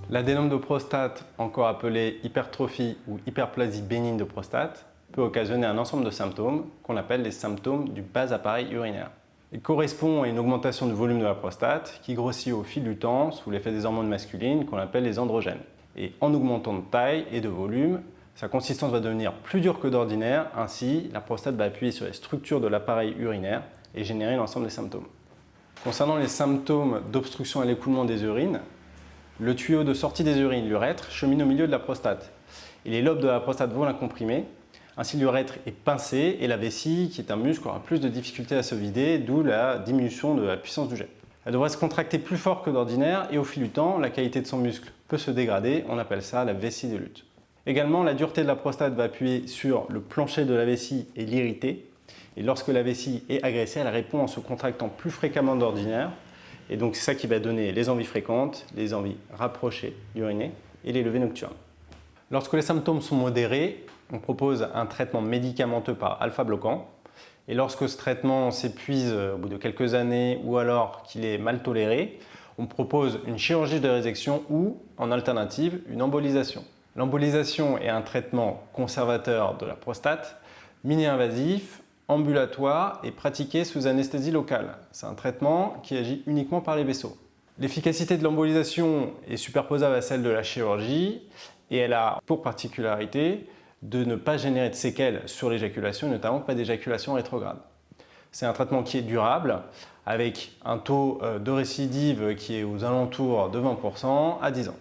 L'adénome de prostate, encore appelé hypertrophie ou hyperplasie bénigne de prostate, peut occasionner un ensemble de symptômes qu'on appelle les symptômes du bas appareil urinaire. Il correspond à une augmentation du volume de la prostate qui grossit au fil du temps sous l'effet des hormones masculines qu'on appelle les androgènes. Et en augmentant de taille et de volume, sa consistance va devenir plus dure que d'ordinaire, ainsi la prostate va appuyer sur les structures de l'appareil urinaire et générer l'ensemble des symptômes. Concernant les symptômes d'obstruction à l'écoulement des urines, le tuyau de sortie des urines, l'urètre, chemine au milieu de la prostate. Et les lobes de la prostate vont la comprimer. Ainsi, l'urètre est pincé et la vessie, qui est un muscle, aura plus de difficultés à se vider, d'où la diminution de la puissance du jet. Elle devrait se contracter plus fort que d'ordinaire et au fil du temps, la qualité de son muscle peut se dégrader. On appelle ça la vessie de lutte. Également, la dureté de la prostate va appuyer sur le plancher de la vessie et l'irriter. Et lorsque la vessie est agressée, elle répond en se contractant plus fréquemment d'ordinaire. Et donc c'est ça qui va donner les envies fréquentes, les envies rapprochées d'uriner et les levées nocturnes. Lorsque les symptômes sont modérés, on propose un traitement médicamenteux par alpha-bloquant. Et lorsque ce traitement s'épuise au bout de quelques années ou alors qu'il est mal toléré, on propose une chirurgie de résection ou, en alternative, une embolisation. L'embolisation est un traitement conservateur de la prostate, mini-invasif, ambulatoire et pratiqué sous anesthésie locale. C'est un traitement qui agit uniquement par les vaisseaux. L'efficacité de l'embolisation est superposable à celle de la chirurgie et elle a pour particularité de ne pas générer de séquelles sur l'éjaculation, notamment pas d'éjaculation rétrograde. C'est un traitement qui est durable avec un taux de récidive qui est aux alentours de 20% à 10 ans.